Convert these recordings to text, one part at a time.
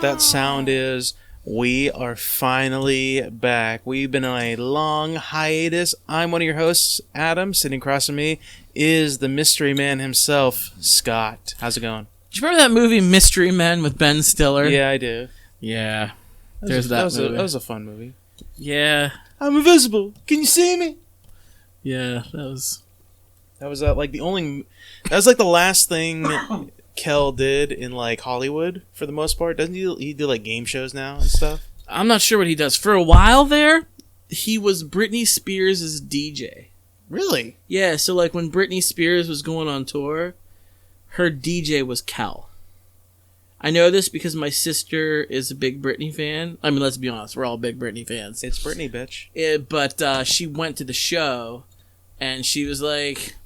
what that sound is? We are finally back. We've been on a long hiatus. I'm one of your hosts, Adam. Sitting across from me is the mystery man himself, Scott. How's it going? Do you remember that movie Mystery Men with Ben Stiller? Yeah, I do. Yeah. That was a fun movie. Yeah. I'm invisible. Can you see me? Yeah, that was like the last thing Kel did in like Hollywood for the most part. Doesn't he do like game shows now and stuff? I'm not sure what he does. For a while there, he was Britney Spears' DJ. Really? Yeah, so like when Britney Spears was going on tour, her DJ was Kel. I know this because my sister is a big Britney fan. I mean, let's be honest, we're all big Britney fans. It's Britney, bitch. But she went to the show, and she was like,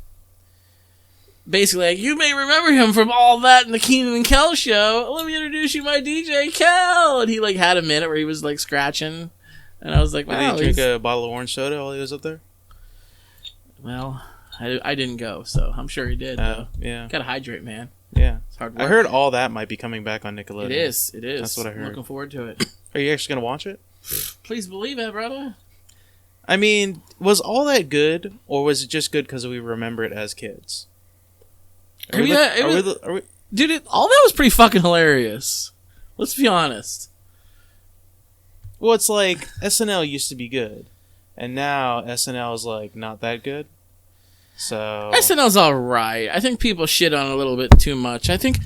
basically like, you may remember him from all that in the Keenan and Kel show. Let me introduce you my DJ, Kel. And he like had a minute where he was like scratching, and I was like, wow. Did he drink a bottle of orange soda while he was up there? Well, I didn't go, so I'm sure he did. Yeah. Gotta hydrate, man. Yeah. It's hard work. I heard all that might be coming back on Nickelodeon. It is. That's what I heard. Looking forward to it. Are you actually gonna watch it? Please believe it, brother. I mean, was all that good, or was it just good because we remember it as kids? Dude, all that was pretty fucking hilarious. Let's be honest. Well, it's like SNL used to be good, and now SNL is like not that good. So SNL's alright. I think people shit on it a little bit too much. I think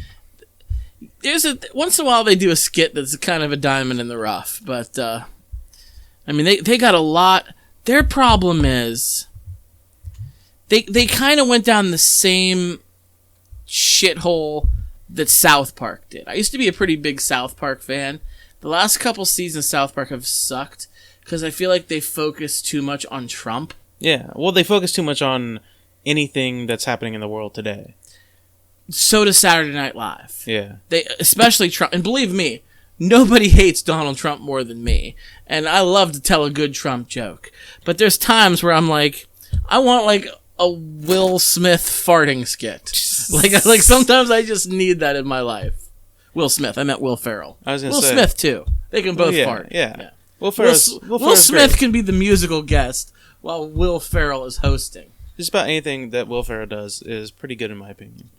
once in a while they do a skit that's kind of a diamond in the rough, but I mean they got a lot. Their problem is they kind of went down the same shithole that South Park did. I used to be a pretty big South Park fan. The last couple seasons of South Park have sucked because I feel like they focus too much on Trump. Yeah, well, they focus too much on anything that's happening in the world today. So does Saturday Night Live. Yeah. They, especially Trump, and believe me, nobody hates Donald Trump more than me. And I love to tell a good Trump joke. But there's times where I'm like, I want like a Will Smith farting skit. like sometimes I just need that in my life. Will Smith. I meant Will Ferrell. I was gonna Will say. Smith too. They can both fart. Yeah. Will Ferrell's Smith great. can be the musical guest while Will Ferrell is hosting. Just about anything that Will Ferrell does is pretty good in my opinion.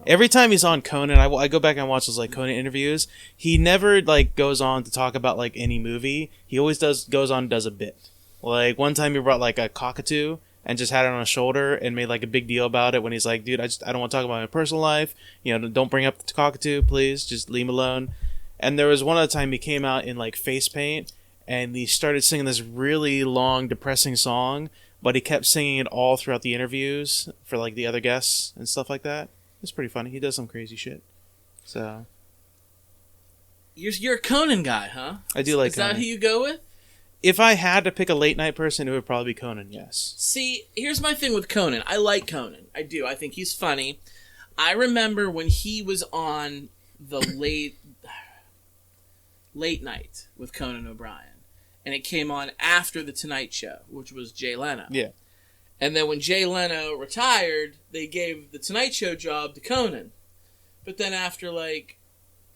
Every time he's on Conan, I go back and watch those like Conan interviews. He never like goes on to talk about like any movie. He always goes on and does a bit. Like one time he brought like a cockatoo and just had it on his shoulder and made like a big deal about it when he's like, dude, I don't want to talk about my personal life. You know, don't bring up the cockatoo, please. Just leave him alone. And there was one other time he came out in like face paint and he started singing this really long, depressing song, but he kept singing it all throughout the interviews for like the other guests and stuff like that. It's pretty funny. He does some crazy shit. So You're a Conan guy, huh? I do like Conan. Is that Conan. who you go with? If I had to pick a late night person, it would probably be Conan, yes. See, here's my thing with Conan. I like Conan. I do. I think he's funny. I remember when he was on the late night with Conan O'Brien. And it came on after The Tonight Show, which was Jay Leno. Yeah. And then when Jay Leno retired, they gave The Tonight Show job to Conan. But then after like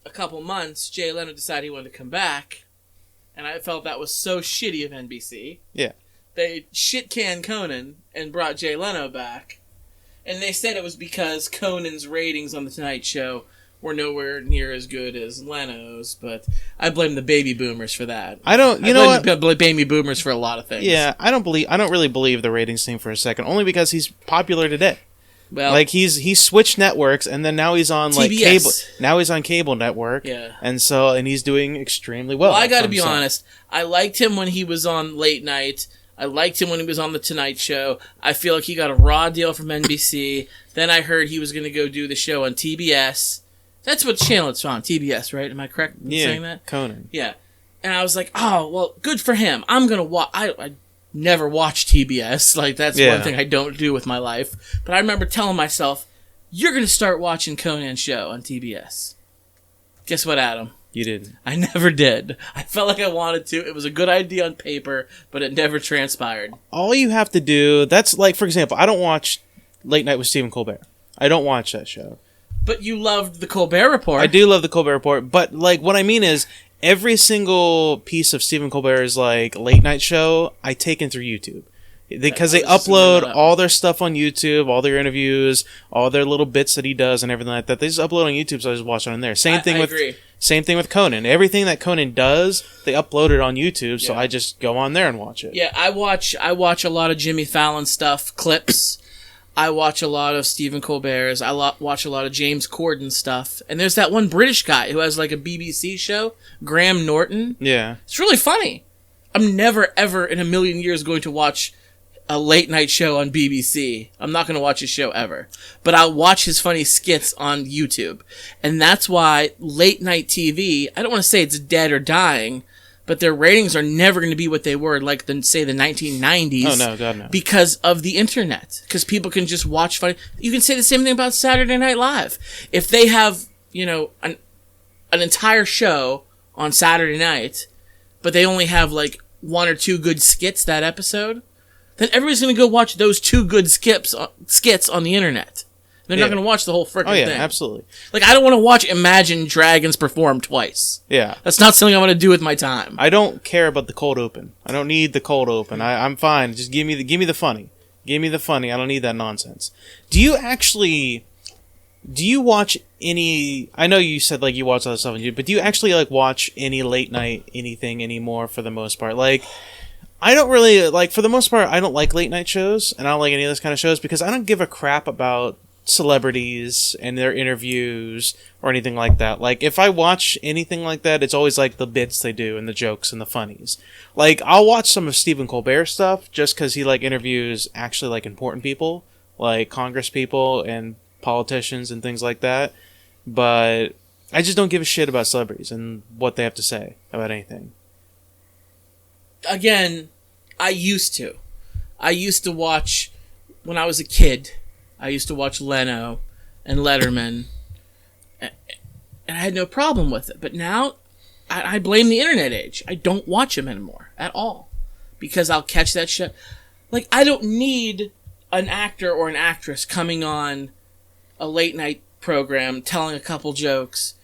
a couple months, Jay Leno decided he wanted to come back. And I felt that was so shitty of NBC. Yeah. They shit-canned Conan and brought Jay Leno back. And they said it was because Conan's ratings on The Tonight Show were nowhere near as good as Leno's, but I blame the baby boomers for that. I blame baby boomers for a lot of things. Yeah, I don't really believe the ratings thing for a second, only because he's popular today. Well, like he switched networks and then now he's on like TBS. cable. Now he's on cable network. Yeah. And he's doing extremely well. Well, I got to be honest. I liked him when he was on Late Night. I liked him when he was on The Tonight Show. I feel like he got a raw deal from NBC. Then I heard he was going to go do the show on TBS. That's what channel it's on, TBS, right? Am I correct in saying that? Conan. Yeah. And I was like, oh, well, good for him. I'm going to watch... I never watch TBS. Like, that's one thing I don't do with my life. But I remember telling myself, you're going to start watching Conan's show on TBS. Guess what, Adam? You didn't. I never did. I felt like I wanted to. It was a good idea on paper, but it never transpired. All you have to do... That's like, for example, I don't watch Late Night with Stephen Colbert. I don't watch that show. But you loved the Colbert Report. I do love the Colbert Report, but like what I mean is every single piece of Stephen Colbert's like late night show I take in through YouTube. Because they upload all their stuff on YouTube, all their interviews, all their little bits that he does and everything like that. They just upload on YouTube, so I just watch it on there. Same thing with Conan. Everything that Conan does, they upload it on YouTube, so I just go on there and watch it. Yeah, I watch a lot of Jimmy Fallon stuff, clips. I watch a lot of Stephen Colbert's. I watch a lot of James Corden stuff. And there's that one British guy who has like a BBC show, Graham Norton. Yeah. It's really funny. I'm never, ever in a million years going to watch a late night show on BBC. I'm not going to watch his show ever. But I'll watch his funny skits on YouTube. And that's why late night TV, I don't want to say it's dead or dying, but their ratings are never going to be what they were like say the 1990s. Oh no, God no. Because of the internet. Because people can just watch funny. You can say the same thing about Saturday Night Live. If they have, an entire show on Saturday night, but they only have like one or two good skits that episode, then everybody's going to go watch those two good skits on the internet. They're not going to watch the whole frickin' thing. Oh, yeah, absolutely. Like, I don't want to watch Imagine Dragons perform twice. Yeah. That's not something I want to do with my time. I don't care about the cold open. I don't need the cold open. I'm fine. Just give me the funny. Give me the funny. I don't need that nonsense. Do you watch any... I know you said, like, you watch other stuff on YouTube, but do you actually, like, watch any late night anything anymore for the most part? Like... I don't really, like, for the most part, I don't like late night shows, and I don't like any of those kind of shows, because I don't give a crap about celebrities and their interviews or anything like that. Like, if I watch anything like that, it's always, like, the bits they do and the jokes and the funnies. Like, I'll watch some of Stephen Colbert stuff just because he, like, interviews actually, like, important people, like Congress people and politicians and things like that, but I just don't give a shit about celebrities and what they have to say about anything. Again, I used to watch, when I was a kid, I used to watch Leno and Letterman, and I had no problem with it. But now, I blame the internet age. I don't watch them anymore, at all. Because I'll catch that shit. Like, I don't need an actor or an actress coming on a late night program, telling a couple jokes,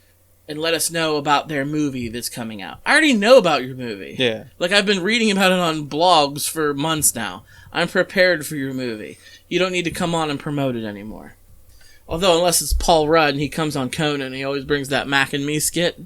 and let us know about their movie that's coming out. I already know about your movie. Yeah. Like, I've been reading about it on blogs for months now. I'm prepared for your movie. You don't need to come on and promote it anymore. Although, unless it's Paul Rudd and he comes on Conan, he always brings that Mac and Me skit.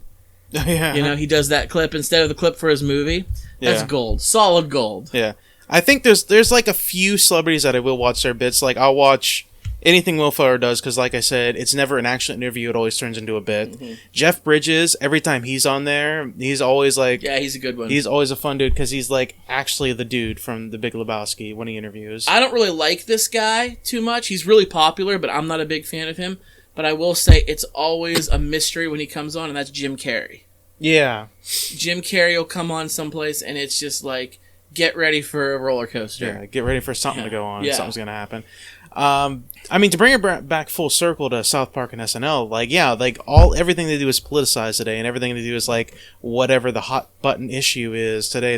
Yeah. He does that clip instead of the clip for his movie. That's gold. Solid gold. Yeah. I think there's like a few celebrities that I will watch their bits. Like, I'll watch anything Will Ferrell does, because like I said, it's never an actual interview. It always turns into a bit. Mm-hmm. Jeff Bridges, every time he's on there, he's always like... Yeah, he's a good one. He's always a fun dude, because he's like actually the dude from The Big Lebowski when he interviews. I don't really like this guy too much. He's really popular, but I'm not a big fan of him. But I will say it's always a mystery when he comes on, and that's Jim Carrey. Yeah. Jim Carrey will come on someplace, and it's just like, get ready for a roller coaster. Yeah, get ready for something to go on. Yeah. Something's going to happen. I mean, to bring it back full circle to South Park and SNL, like, yeah, like, everything they do is politicized today, and everything they do is, like, whatever the hot button issue is today.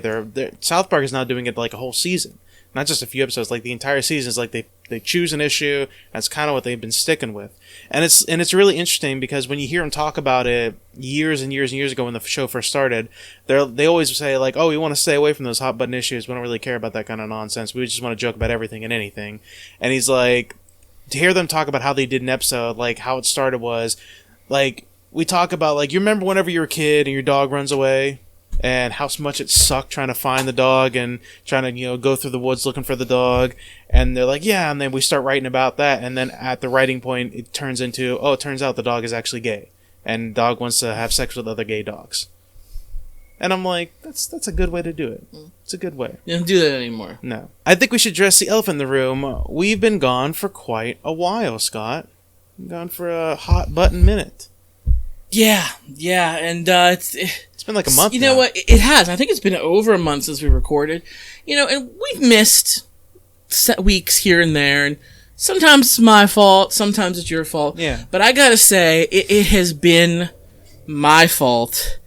South Park is now doing it, like, a whole season. Not just a few episodes, like, the entire season is, like, they choose an issue, that's kind of what they've been sticking with. And it's really interesting, because when you hear them talk about it years and years and years ago when the show first started, they always say, like, oh, we want to stay away from those hot button issues, we don't really care about that kind of nonsense, we just want to joke about everything and anything. And he's like, to hear them talk about how they did an episode, like, how it started was, like, we talk about, like, you remember whenever you were a kid and your dog runs away? And how much it sucked trying to find the dog and trying to, go through the woods looking for the dog. And they're like, yeah, and then we start writing about that. And then at the writing point, it turns into, oh, it turns out the dog is actually gay. And the dog wants to have sex with other gay dogs. And I'm like, that's a good way to do it. It's a good way. You don't do that anymore. No. I think we should address the elephant in the room. We've been gone for quite a while, Scott. Gone for a hot button minute. Yeah, and it's been like a month. You know what? It has. I think it's been over a month since we recorded. And we've missed weeks here and there, and sometimes it's my fault, sometimes it's your fault. Yeah. But I gotta say, it has been my fault.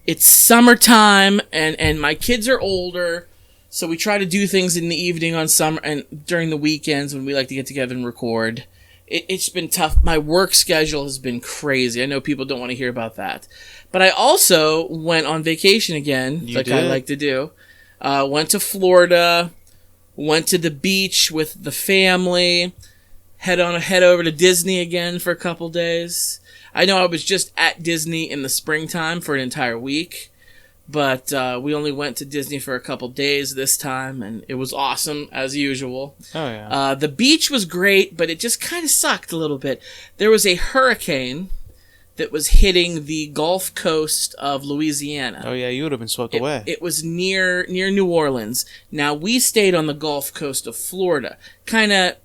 It's summertime, and my kids are older, so we try to do things in the evening on summer and during the weekends when we like to get together and record. it's been tough. My work schedule has been crazy. I know people don't want to hear about that. But I also went on vacation again, I like to do. Went to Florida, went to the beach with the family, head over to Disney again for a couple days. I know I was just at Disney in the springtime for an entire week, but we only went to Disney for a couple days this time, and it was awesome, as usual. Oh, yeah. The beach was great, but it just kind of sucked a little bit. There was a hurricane that was hitting the Gulf Coast of Louisiana. Oh, yeah, you would have been swept away. It was near New Orleans. Now, we stayed on the Gulf Coast of Florida, kind of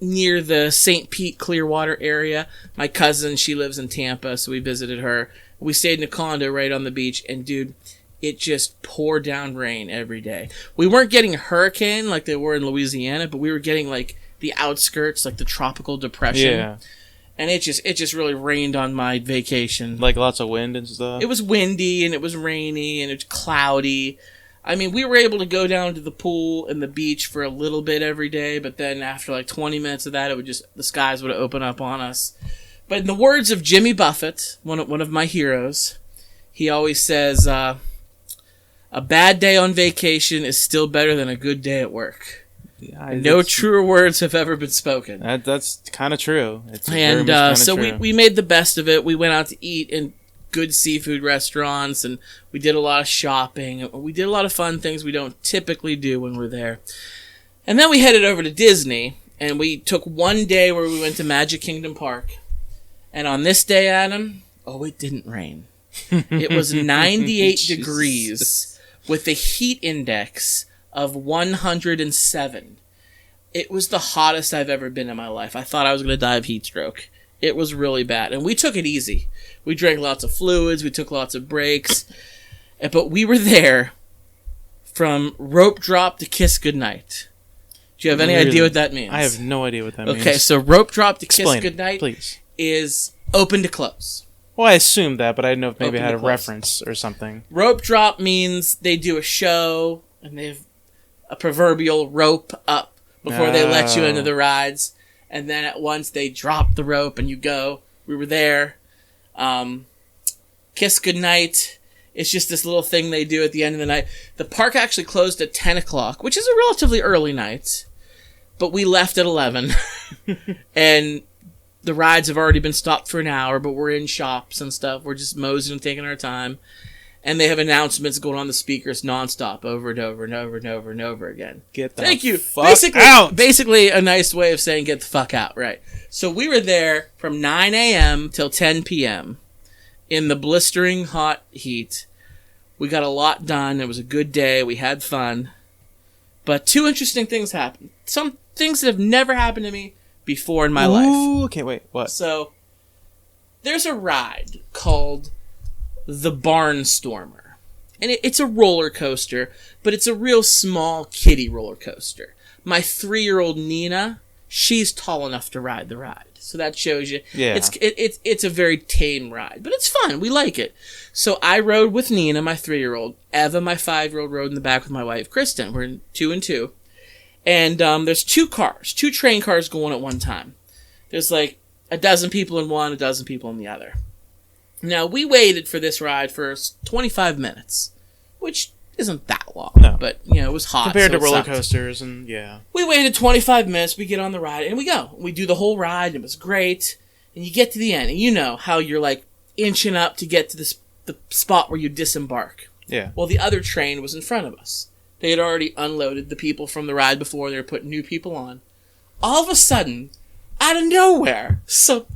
near the St. Pete, Clearwater area. My cousin, she lives in Tampa, so we visited her. We stayed in a condo right on the beach, and dude, it just poured down rain every day. We weren't getting a hurricane like they were in Louisiana, but we were getting like the outskirts, like the tropical depression. Yeah. And it just really rained on my vacation. Like lots of wind and stuff? It was windy, and it was rainy, and it was cloudy. I mean, we were able to go down to the pool and the beach for a little bit every day, but then after like 20 minutes of that, the skies would open up on us. But in the words of Jimmy Buffett, one of my heroes, he always says, a bad day on vacation is still better than a good day at work. Yeah, no truer words have ever been spoken. That's kind of true. So we made the best of it. We went out to eat in good seafood restaurants, and we did a lot of shopping. We did a lot of fun things we don't typically do when we're there. And then we headed over to Disney, and we took one day where we went to Magic Kingdom Park. And on this day, Adam, it didn't rain. It was 98 degrees with a heat index of 107. It was the hottest I've ever been in my life. I thought I was going to die of heat stroke. It was really bad. And we took it easy. We drank lots of fluids. We took lots of breaks. But we were there from rope drop to kiss goodnight. Do you have any idea what that means? I have no idea what that means. Okay, so rope drop to Explain kiss goodnight please. Is open to close. Well, I assumed that, but I didn't know if maybe Open it had to a close. reference or something. Rope drop means they do a show, and they have a proverbial rope up before they let you into the rides. And then at once they drop the rope and you go. We were there. Kiss goodnight. It's just this little thing they do at the end of the night. The park actually closed at 10 o'clock, which is a relatively early night. But we left at 11. And the rides have already been stopped for an hour, but we're in shops and stuff. We're just moseying and taking our time. And they have announcements going on the speakers nonstop over and over and over and over and over again. Get the Thank you. fuck out. Basically a nice way of saying get the fuck out, right? So we were there from 9 a.m. till 10 p.m. in the blistering hot heat. We got a lot done. It was a good day. We had fun. But two interesting things happened. Some things that have never happened to me before in my life. Okay, wait, what? So there's a ride called the Barnstormer. And it's a roller coaster, but it's a real small kiddie roller coaster. My 3-year-old Nina, she's tall enough to ride the ride. So that shows you. Yeah. It's a very tame ride, but it's fun. We like it. So I rode with Nina, my 3-year-old. Eva, my 5-year-old, rode in the back with my wife, Kristen. We're in 2 and 2. And there's 2 train cars going at one time. There's like a dozen people in one, a dozen people in the other. Now, we waited for this ride for 25 minutes, which isn't that long. No. But, it was hot. Compared so to roller sucked. coasters, and yeah. We waited 25 minutes, we get on the ride, and we go. We do the whole ride, and it was great. And you get to the end, and you know how you're like inching up to get to the spot where you disembark. Yeah. Well, the other train was in front of us. They had already unloaded the people from the ride before. They were putting new people on. All of a sudden, out of nowhere, some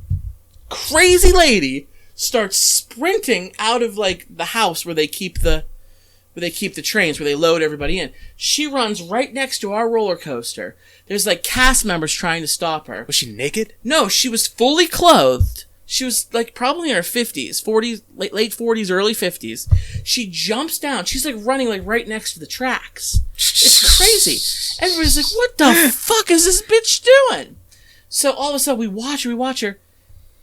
crazy lady starts sprinting out of like the house where they keep the trains, where they load everybody in. She runs right next to our roller coaster. There's like cast members trying to stop her. Was she naked? No, she was fully clothed. She was like probably in her 50s, 40s, late 40s, early 50s. She jumps down. She's like running like right next to the tracks. It's crazy. Everybody's like, what the fuck is this bitch doing? So all of a sudden we watch her.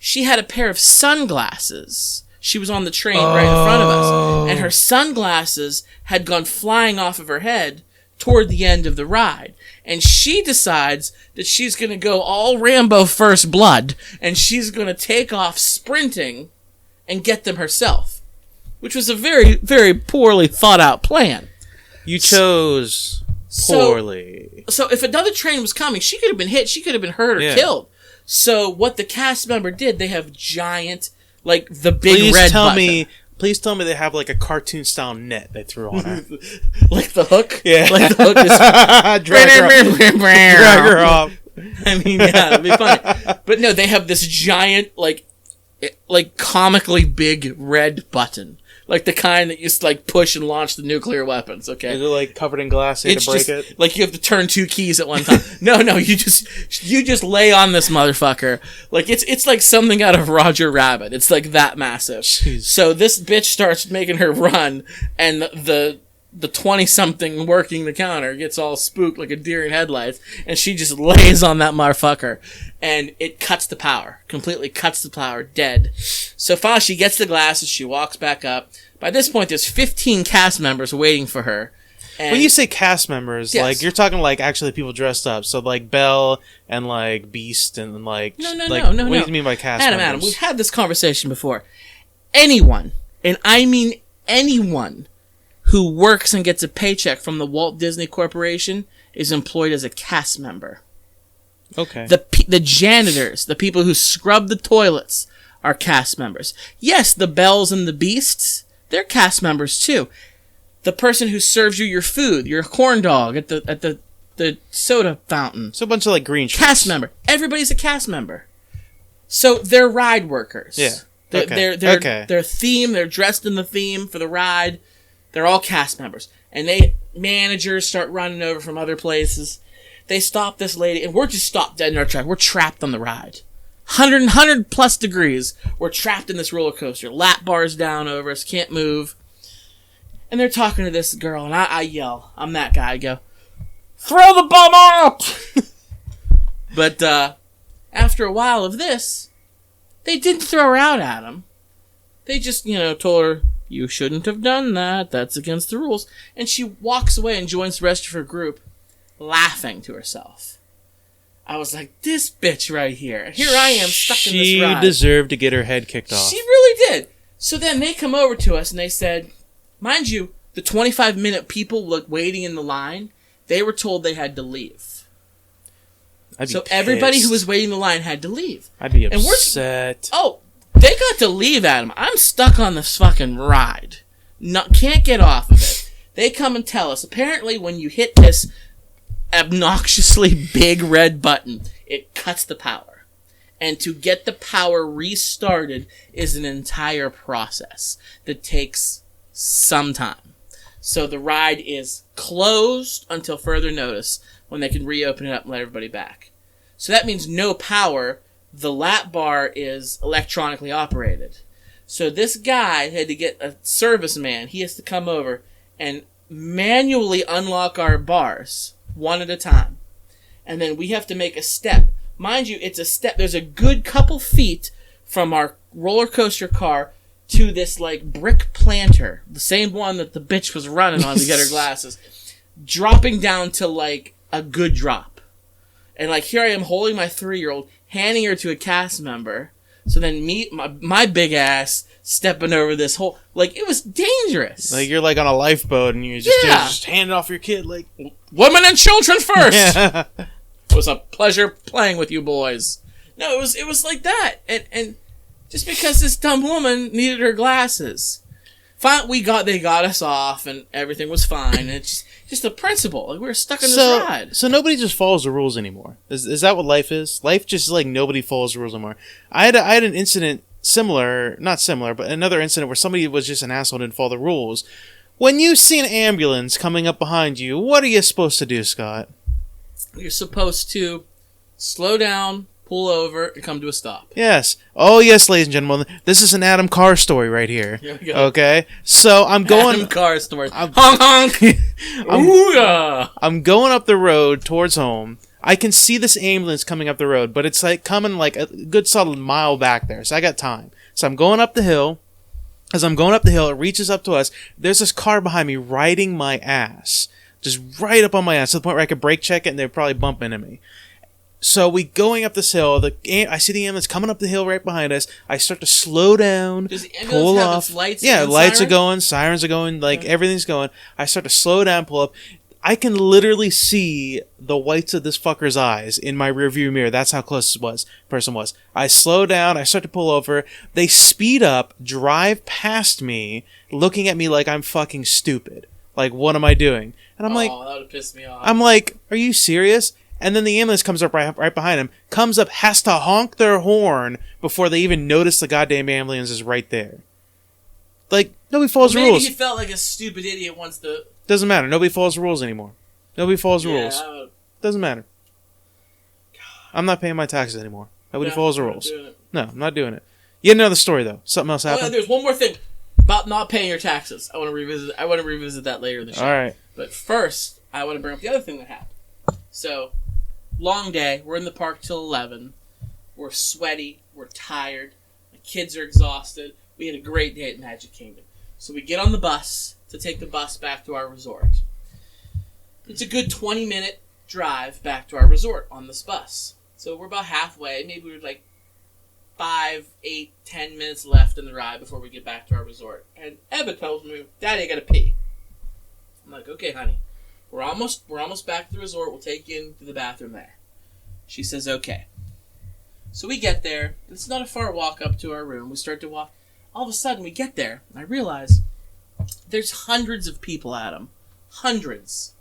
She had a pair of sunglasses. She was on the train right in front of us. And her sunglasses had gone flying off of her head toward the end of the ride. And she decides that she's going to go all Rambo First Blood, and she's going to take off sprinting and get them herself, which was a very, very poorly thought out plan. You chose poorly. So if another train was coming, she could have been hit, she could have been hurt or killed. So what the cast member did, they have giant, like the big red button. Please tell me they have like a cartoon style net they threw on her. Like the hook? Yeah. Like the hook is... Drag her off. I mean, yeah, that'd be funny. But no, they have this giant, like comically big red button. Like the kind that you like push and launch the nuclear weapons, okay? Is it like covered in glass? You have to break it? Like you have to turn 2 keys at one time. No, you just lay on this motherfucker. Like it's like something out of Roger Rabbit. It's like that massive. Jeez. So this bitch starts making her run, and the 20-something working the counter gets all spooked like a deer in headlights, and she just lays on that motherfucker, and it cuts the power. Completely cuts the power, dead. So finally she gets the glasses, she walks back up. By this point, there's 15 cast members waiting for her. And when you say cast members, yes. like you're talking like actually people dressed up. So like Belle and like Beast and like... No. What do you mean by cast members? Adam, we've had this conversation before. Anyone, and I mean anyone, who works and gets a paycheck from the Walt Disney Corporation is employed as a cast member. Okay. The janitors, the people who scrub the toilets, are cast members. Yes, the Bells and the Beasts, they're cast members too. The person who serves you your food, your corn dog at the soda fountain. So a bunch of like green shirts. Cast member. Everybody's a cast member. So they're ride workers. Yeah. They're theme, they're dressed in the theme for the ride. They're all cast members. And managers start running over from other places. They stop this lady, and we're just stopped dead in our track. We're trapped on the ride. 100 plus degrees. We're trapped in this roller coaster. Lap bars down over us, can't move. And they're talking to this girl, and I yell. I'm that guy. I go, throw the bum out! But after a while of this, they didn't throw her out at him. They just, told her, you shouldn't have done that. That's against the rules. And she walks away and joins the rest of her group, laughing to herself. I was like, this bitch right here. Here I am stuck in this ride. She deserved to get her head kicked off. She really did. So then they come over to us and they said, mind you, the 25-minute people waiting in the line, they were told they had to leave. So everybody who was waiting in the line had to leave. I'd be upset. They got to leave, Adam. I'm stuck on this fucking ride. Can't get off of it. They come and tell us, apparently when you hit this obnoxiously big red button, it cuts the power. And to get the power restarted is an entire process that takes some time. So the ride is closed until further notice when they can reopen it up and let everybody back. So that means no power. The lap bar is electronically operated. So this guy had to get a serviceman. He has to come over and manually unlock our bars one at a time. And then we have to make a step. Mind you, it's a step. There's a good couple feet from our roller coaster car to this like brick planter. The same one that the bitch was running on to get her glasses. Dropping down to like a good drop. And like here I am holding my 3-year-old, handing her to a cast member. So then my big ass stepping over this whole, like, it was dangerous. Like you're like on a lifeboat and you just hand off your kid like, women and children first. Yeah. It was a pleasure playing with you boys. No, it was like that. And just because this dumb woman needed her glasses. Fine, they got us off and everything was fine. And it's just the principle. Like we were stuck in this ride. So nobody just follows the rules anymore. Is that what life is? Life just like nobody follows the rules anymore. I had an incident not similar, but another incident where somebody was just an asshole and didn't follow the rules. When you see an ambulance coming up behind you, what are you supposed to do, Scott? You're supposed to slow down, pull over, and come to a stop. Yes. Oh, yes, ladies and gentlemen. This is an Adam Carr story right here. Here we go. Okay? So I'm going... Adam Carr story. Honk, honk! I'm going up the road towards home. I can see this ambulance coming up the road, but it's like coming like a good solid mile back there. So I got time. So I'm going up the hill. As I'm going up the hill, it reaches up to us. There's this car behind me riding my ass. just right up on my ass to the point where I could brake check it and they'd probably bump into me. So we going up this hill. I see the ambulance coming up the hill right behind us. I start to slow down, Does the ambulance pull have off. its lights? Yeah, and lights siren? are going, sirens are going, like everything's going. I start to slow down, pull up. I can literally see the whites of this fucker's eyes in my rearview mirror. That's how close this person was. I slow down. I start to pull over. They speed up, drive past me, looking at me like I'm fucking stupid. Like, what am I doing? And I'm like, that would have pissed me off. I'm like, are you serious? And then the ambulance comes up right behind him, comes up, has to honk their horn before they even notice the goddamn ambulance is right there. Like, nobody follows the Maybe rules. he felt like a stupid idiot once the... Doesn't matter. Nobody follows the rules anymore. Nobody follows the Yeah, rules. Doesn't matter. I'm not paying my taxes anymore. Nobody follows the rules. No, I'm not doing it. You know the story, though. Something else happened? There's one more thing about not paying your taxes. I want to revisit that later in the show. All right. But first, I want to bring up the other thing that happened. So, long day. We're in the park till 11. We're sweaty. We're tired. The kids are exhausted. We had a great day at Magic Kingdom. So we get on the bus to take the bus back to our resort. It's a good 20-minute drive back to our resort on this bus. So we're about halfway. Maybe we're like 5, 8, 10 minutes left in the ride before we get back to our resort. And Eva tells me, Daddy, I gotta pee. I'm like, okay, honey. We're almost back to the resort. We'll take you into the bathroom there. She says, okay. So we get there. It's not a far walk up to our room. We start to walk. All of a sudden, we get there, and I realize there's hundreds of people at them. Hundreds.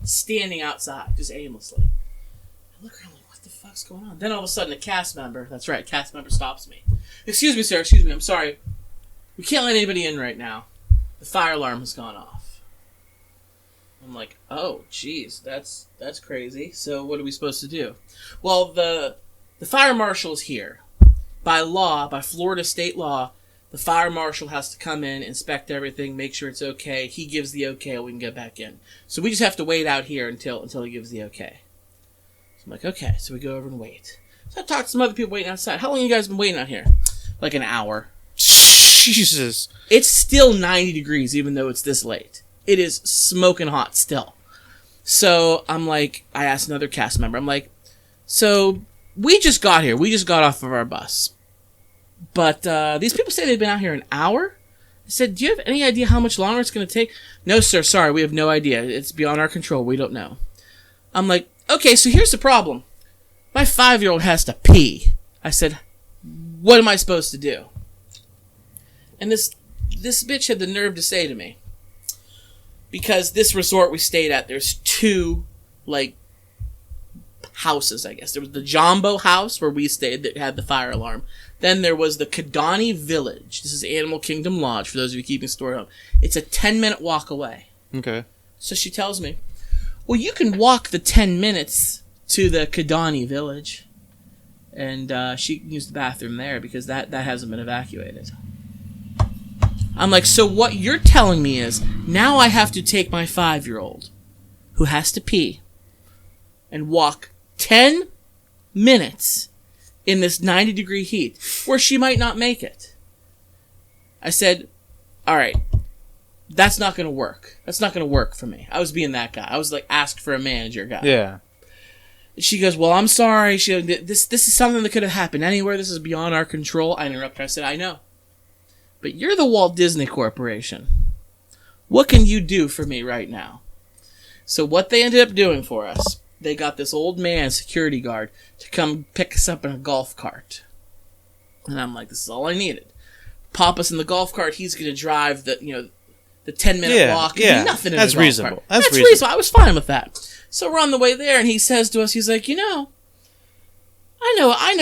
Standing outside, just aimlessly. I look around like, what the fuck's going on? Then all of a sudden, a cast member, that's right, cast member stops me. Excuse me, sir, excuse me, I'm sorry. We can't let anybody in right now. The fire alarm has gone off. I'm like, oh, jeez, that's crazy. So what are we supposed to do? Well, the fire marshal's here. By law, by Florida state law, the fire marshal has to come in, inspect everything, make sure it's okay. He gives the okay, we can get back in. So we just have to wait out here until he gives the okay. So I'm like, okay. So we go over and wait. So I talked to some other people waiting outside. How long have you guys been waiting out here? Like an hour. Jesus. It's still 90 degrees, even though it's this late. It is smoking hot still. So I'm like, I asked another cast member, I'm like, so we just got here. We just got off of our bus. But these people say they've been out here an hour. I said, do you have any idea how much longer it's going to take? No, sir. Sorry, we have no idea. It's beyond our control. We don't know. I'm like, okay, so here's the problem. My 5-year-old has to pee. I said, what am I supposed to do? And this bitch had the nerve to say to me, because this resort we stayed at, there's 2, like, houses, I guess. There was the Jumbo house where we stayed that had the fire alarm. Then there was the Kidani Village. This is Animal Kingdom Lodge, for those of you keeping store home. It's a 10-minute walk away. Okay. So she tells me, well, you can walk the 10 minutes to the Kidani Village. And she can use the bathroom there because that hasn't been evacuated. I'm like, so what you're telling me is, now I have to take my 5-year-old, who has to pee, and walk 10 minutes in this 90-degree heat, where she might not make it. I said, all right, that's not going to work. That's not going to work for me. I was being that guy. I was like, ask for a manager guy. Yeah. She goes, well, I'm sorry. This is something that could have happened anywhere. This is beyond our control. I interrupted her. I said, I know. But you're the Walt Disney Corporation. What can you do for me right now? So what they ended up doing for us, they got this old man, security guard, to come pick us up in a golf cart. And I'm like, this is all I needed. Pop us in the golf cart. He's going to drive the 10-minute walk. Yeah, nothing in that's the golf reasonable. Cart. That's reasonable. I was fine with that. So we're on the way there, and he says to us, he's like, I know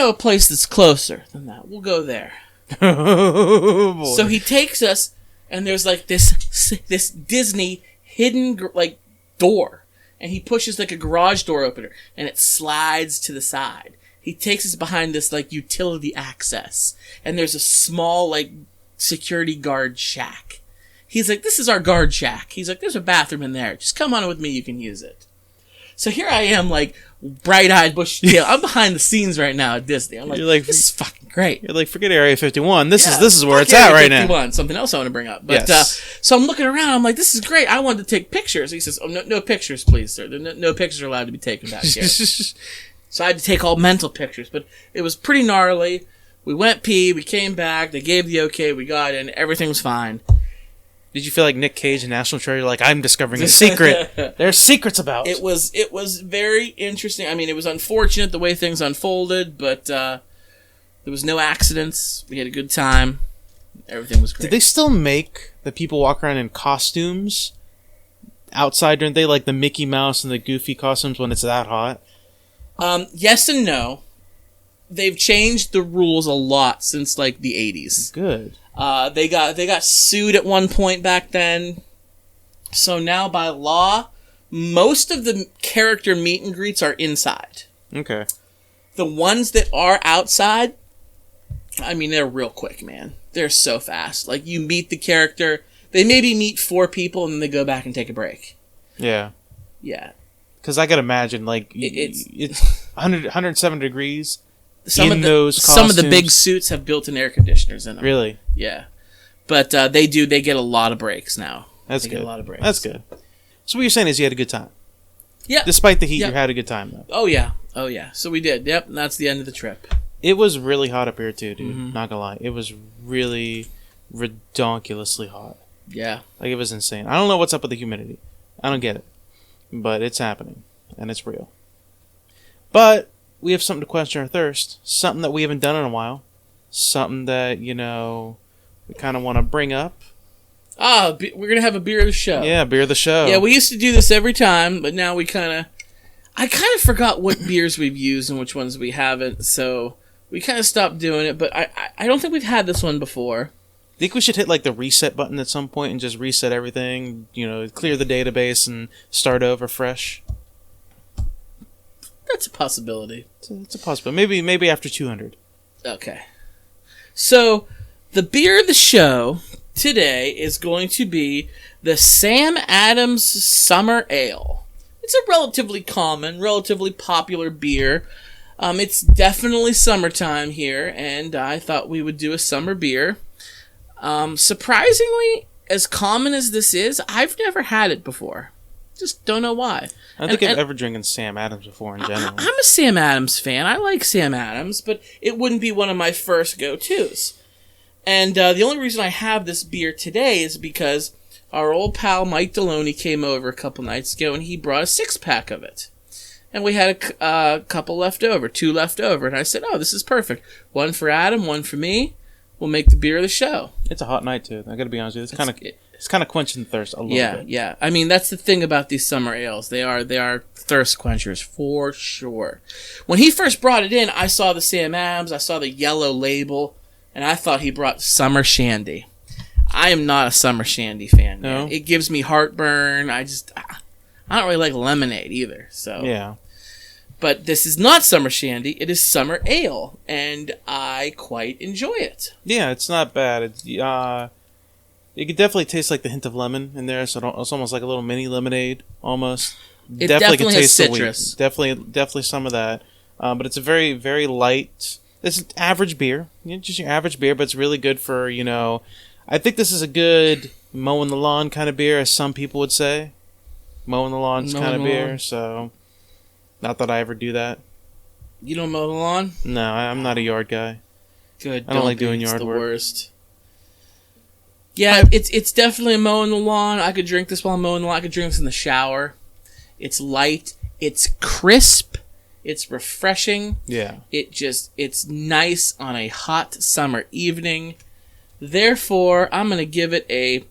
a place that's closer than that. We'll go there. Oh, boy. So he takes us, and there's like this Disney hidden like door, and he pushes like a garage door opener, and it slides to the side. He takes us behind this like utility access, and there's a small like security guard shack. He's like, this is our guard shack. He's like, there's a bathroom in there. Just come on with me, you can use it. So here I am, like, bright-eyed, bushy-tailed. I'm behind the scenes right now at Disney. I'm like, You're like, this is fucking great. You're like, forget Area 51. This Yeah, is where fuck it's at Area right now. 51, something else I want to bring up. But, Yes. so I'm looking around. I'm like, this is great. I wanted to take pictures. He says, oh, no pictures, please, sir. No pictures are allowed to be taken back here. So I had to take all mental pictures. But it was pretty gnarly. We went pee. We came back. They gave the okay. We got in. Everything was fine. Did you feel like Nick Cage in National Treasure? Like, I'm discovering a secret. There's secrets about. It was very interesting. I mean, it was unfortunate the way things unfolded, but there was no accidents. We had a good time. Everything was great. Did they still make the people walk around in costumes outside during the day, like the Mickey Mouse and the Goofy costumes when it's that hot? Yes and no. They've changed the rules a lot since like the 80s. Good. They got sued at one point back then. So now by law, most of the character meet and greets are inside. Okay. The ones that are outside, I mean, they're real quick, man. They're so fast. Like, you meet the character, they maybe meet 4 people and then they go back and take a break. Yeah. Yeah. Because I could imagine, like, it's 107 degrees. Some of the big suits have built-in air conditioners in them. Really? Yeah. But they get a lot of breaks now. That's they good. Get a lot of breaks. That's good. So what you're saying is you had a good time. Yeah. Despite the heat, Yeah. you had a good time, though. Oh, yeah. Oh, yeah. So we did. Yep. And that's the end of the trip. It was really hot up here, too, dude. Mm-hmm. Not gonna lie. It was really redonkulously hot. Yeah. Like, it was insane. I don't know what's up with the humidity. I don't get it. But it's happening. And it's real. But we have something to quench our thirst. Something that we haven't done in a while. Something that, we kind of want to bring up. We're going to have a beer of the show. Yeah, beer of the show. Yeah, we used to do this every time, but now I kind of forgot what beers we've used and which ones we haven't, so we kind of stopped doing it, but I don't think we've had this one before. Think we should hit like the reset button at some point and just reset everything, clear the database and start over fresh? That's a possibility. It's a possibility. Maybe after 200. Okay. So, the beer of the show today is going to be the Sam Adams Summer Ale. It's a relatively common, relatively popular beer. It's definitely summertime here, and I thought we would do a summer beer. Surprisingly, as common as this is, I've never had it before. Just don't know why. I don't think I've ever drinking Sam Adams before in general. I'm a Sam Adams fan. I like Sam Adams, but it wouldn't be one of my first go-tos. And the only reason I have this beer today is because our old pal Mike Deloney came over a couple nights ago, and he brought a 6-pack of it. And we had a couple left over, 2 left over. And I said, oh, this is perfect. 1 for Adam, 1 for me. We'll make the beer of the show. It's a hot night, too. I gotta be honest with you. It's kind of quenching thirst a little bit. Yeah. I mean, that's the thing about these summer ales. They are thirst quenchers for sure. When he first brought it in, I saw the Sam Adams, I saw the yellow label, and I thought he brought Summer Shandy. I am not a Summer Shandy fan. No? Man. It gives me heartburn. I don't really like lemonade either. So Yeah. But this is not Summer Shandy. It is Summer Ale, and I quite enjoy it. Yeah, it's not bad. It's it could definitely taste like the hint of lemon in there, so it's almost like a little mini lemonade, almost. It definitely can has taste the citrus. wheat. Definitely some of that. But it's a very, very light. It's an average beer, just your average beer, but it's really good for I think this is a good mowing the lawn kind of beer, as some people would say. Mowing the lawn's kind of beer. So, not that I ever do that. You don't mow the lawn? No, I'm not a yard guy. Good. I don't like doing It's yard the work. Worst. Yeah, it's definitely a mowing the lawn. I could drink this while I'm mowing the lawn. I could drink this in the shower. It's light. It's crisp. It's refreshing. Yeah. It's nice on a hot summer evening. Therefore, I'm gonna give it a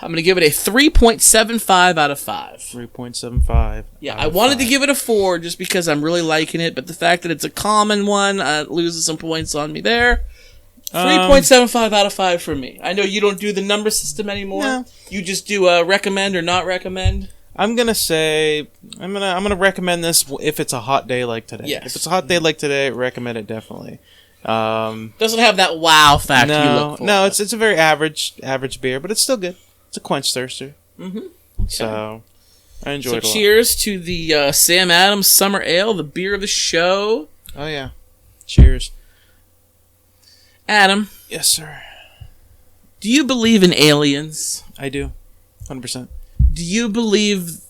3.75 out of 5. 3.75. Yeah, I wanted to give it a 4 just because I'm really liking it, but the fact that it's a common one loses some points on me there. 3.75 out of 5 for me. I know you don't do the number system anymore. No. You just do recommend or not recommend. I'm gonna say I'm gonna recommend this if it's a hot day like today. Yes. If it's a hot day like today, recommend it definitely. Doesn't have that wow factor you look for. No, it's a very average beer, but it's still good. It's a quench thirster. Mm-hmm. Okay. So I enjoyed it a lot. Cheers to the Sam Adams Summer Ale, the beer of the show. Oh, yeah. Cheers. Adam. Yes, sir. Do you believe in aliens? I do. 100%. Do you believe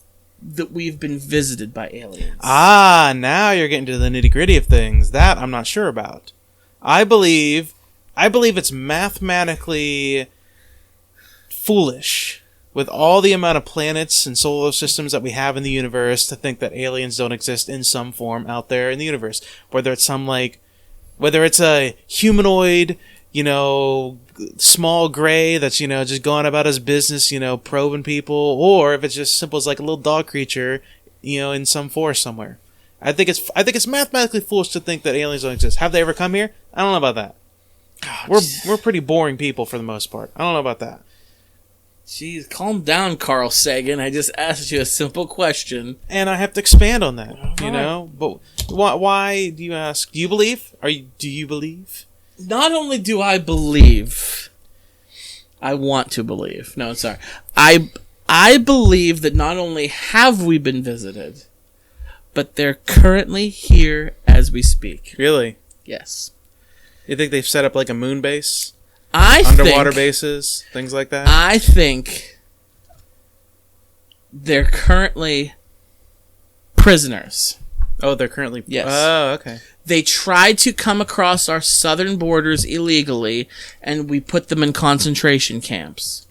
that we've been visited by aliens? Ah, now you're getting to the nitty-gritty of things. That I'm not sure about. I believe it's mathematically foolish with all the amount of planets and solar systems that we have in the universe to think that aliens don't exist in some form out there in the universe. Whether it's a humanoid, small gray that's, just going about his business, probing people, or if it's just simple as like a little dog creature, in some forest somewhere. I think it's mathematically foolish to think that aliens don't exist. Have they ever come here? I don't know about that. We're pretty boring people for the most part. I don't know about that. Jeez, calm down, Carl Sagan. I just asked you a simple question. And I have to expand on that, Right. But why do you ask? Do you believe? Do you believe? Not only do I believe, I want to believe. No, sorry. I believe that not only have we been visited, but they're currently here as we speak. Really? Yes. You think they've set up like a moon base? Underwater bases? Things like that? I think they're currently prisoners. Oh, they're currently... Yes. Oh, okay. They tried to come across our southern borders illegally, and we put them in concentration camps.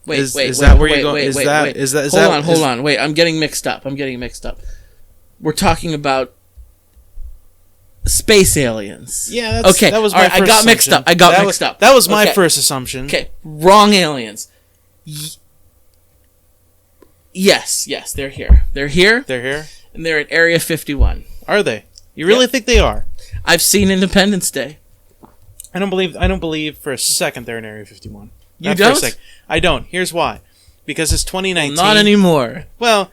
Wait, Is wait, that wait, where you're wait, going? wait, Is wait, that- wait. is that- is hold that- on, hold is- on. Wait, I'm getting mixed up. We're talking about space aliens. Yeah, Okay, that was all my right, I first got mixed assumption. up. I got That mixed was- up. That was my Okay. first assumption. Okay, wrong aliens. Yes, they're here. They're here, They're here? and they're at Area 51. Are they? You really think they are? I've seen Independence Day. I don't believe for a second they're in Area 51. You Not for a don't? sec. I don't. Here's why. Because it's 2019. Not anymore. Well,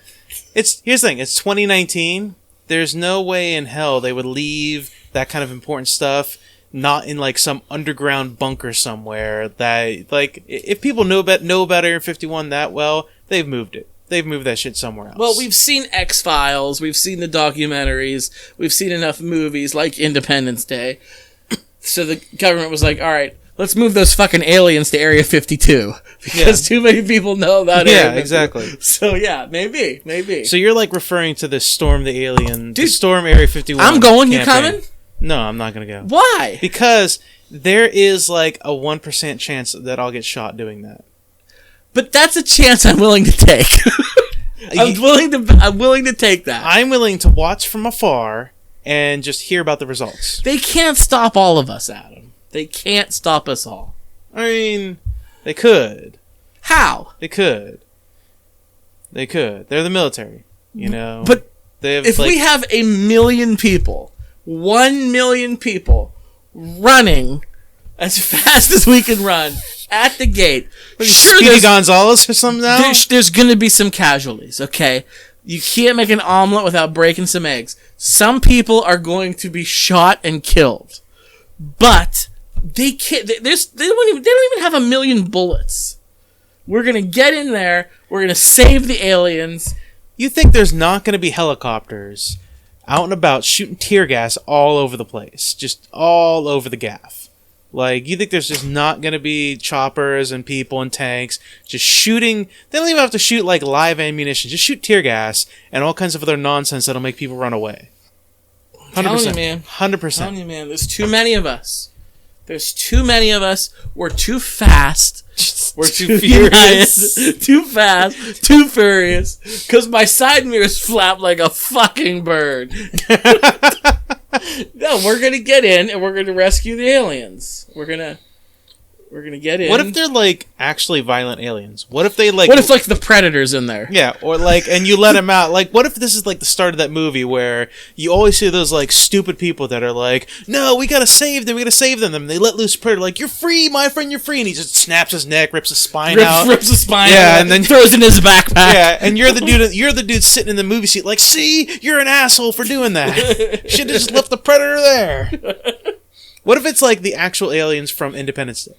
here's the thing. It's 2019. There's no way in hell they would leave that kind of important stuff not in like some underground bunker somewhere. That like if people know about Area 51 that well, they've moved it. They've moved that shit somewhere else. Well, we've seen X-Files, we've seen the documentaries, we've seen enough movies like Independence Day. So the government was like, all right, let's move those fucking aliens to Area 52. Because too many people know about Area 52. exactly. So yeah, maybe. So you're like referring to the Storm Area 51. I'm going, you campaign. coming? No, I'm not going to go. Why? Because there is like a 1% chance that I'll get shot doing that. But that's a chance I'm willing to take. I'm willing to take that. I'm willing to watch from afar and just hear about the results. They can't stop all of us, Adam. They can't stop us all. I mean, they could. How? They could. They're the military, But they have, if we have 1 million people, 1 million people running as fast as we can run at the gate, sure, Speedy Gonzalez or something now? there's going to be some casualties, okay? You can't make an omelet without breaking some eggs. Some people are going to be shot and killed. But they can't, they don't even have 1 million bullets. We're going to get in there, we're going to save the aliens. You think there's not going to be helicopters out and about shooting tear gas all over the place? Just all over the gaff. Like, you think there's just not going to be choppers and people and tanks just shooting? They don't even have to shoot, like, live ammunition. Just shoot tear gas and all kinds of other nonsense that'll make people run away. 100%. Telling you, man. 100%. Telling you, man, there's too many of us. There's too many of us. We're too fast. We're too furious. Too fast. Too furious. Because my side mirrors flap like a fucking bird. No, we're gonna get in and we're gonna rescue the aliens. We're gonna get in. What if they're, like, actually violent aliens? What if they, like... What if, like, the Predator's in there? Yeah, or like, and you let them out. Like, what if this is like the start of that movie where you always see those like stupid people that are like, "No, we gotta save them. We gotta save them." And they let loose Predator, like, "You're free, my friend. You're free." And he just snaps his neck, rips his spine out. Rips the spine Yeah, out, and then throws it in his backpack. Yeah, and you're the dude. You're the dude sitting in the movie seat, like, "See, you're an asshole for doing that. Should have just left the Predator there." What if it's like the actual aliens from Independence Day?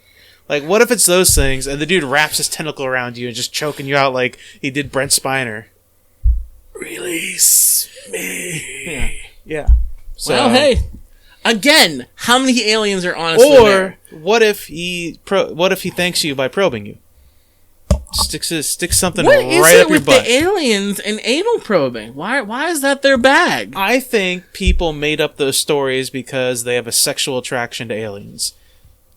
Like, what if it's those things, and the dude wraps his tentacle around you and just choking you out like he did Brent Spiner? Release me. Yeah. So, Well, hey, again, how many aliens are honestly there? or what if he thanks you by probing you? Sticks something What right is up it your with butt. the aliens and anal probing? Why is that their bag? I think people made up those stories because they have a sexual attraction to aliens.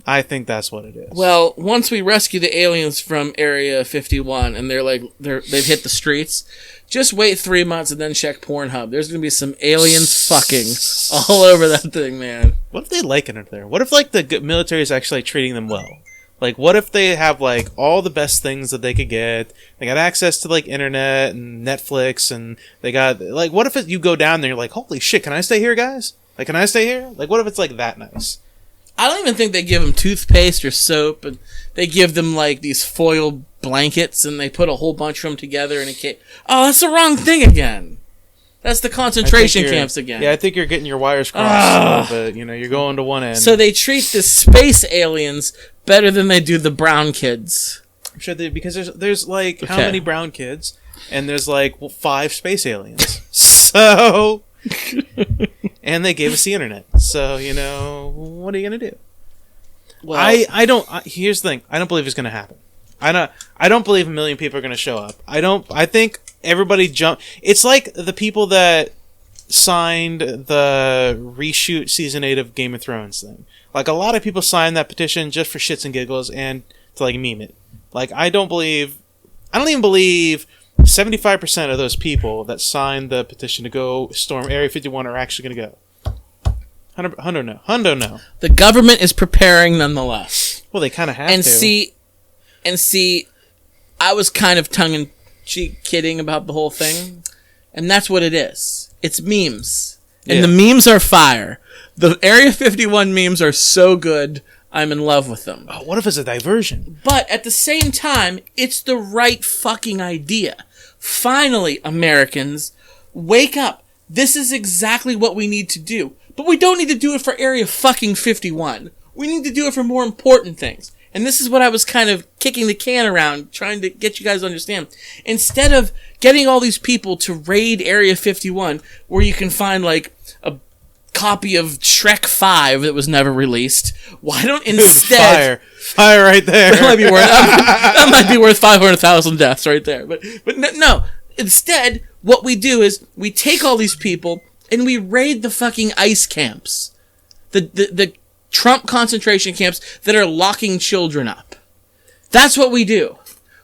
I think that's what it is. Well, once we rescue the aliens from Area 51 and they've hit the streets, just wait 3 months and then check Pornhub. There's gonna be some aliens fucking all over that thing, man. What if they liking it there? What if like the military is actually treating them well? Like, what if they have like all the best things that they could get? They got access to like internet and Netflix, and they got like, what if you go down there and you're like, holy shit, can I stay here, guys? Like, can I stay here? Like, what if it's like that nice? I don't even think they give them toothpaste or soap, and they give them like these foil blankets, and they put a whole bunch of them together in a cage. Oh, that's the wrong thing again. That's the concentration camps again. Yeah, I think you're getting your wires crossed a little bit. You know, you're going to one end. So they treat the space aliens better than they do the brown kids. I'm sure because there's like how many brown kids, and there's like 5 space aliens. So, and they gave us the internet. So you know, what are you gonna do? Well, I don't. Here's the thing. I don't believe it's gonna happen. I don't believe 1 million people are gonna show up. I think everybody jump. It's like the people that signed the reshoot season 8 of Game of Thrones thing. Like, a lot of people signed that petition just for shits and giggles and to like meme it. Like, I don't even believe 75% of those people that signed the petition to go storm Area 51 are actually going to go. Hundo no. the government is preparing nonetheless. Well, they kind of have And to. see, I was kind of tongue-in-cheek kidding about the whole thing, and that's what it is. It's memes. And Yeah. the memes are fire. The Area 51 memes are so good, I'm in love with them. Oh, what if it's a diversion? But at the same time, it's the right fucking idea. Finally, Americans, wake up. This is exactly what we need to do. But we don't need to do it for Area fucking 51. We need to do it for more important things. And this is what I was kind of kicking the can around, trying to get you guys to understand. Instead of getting all these people to raid Area 51, where you can find like a copy of Shrek 5 that was never released, why don't instead... Fire right there. that might be worth 500,000 deaths right there. But no. Instead, what we do is we take all these people and we raid the fucking ICE camps. The Trump concentration camps that are locking children up. That's what we do.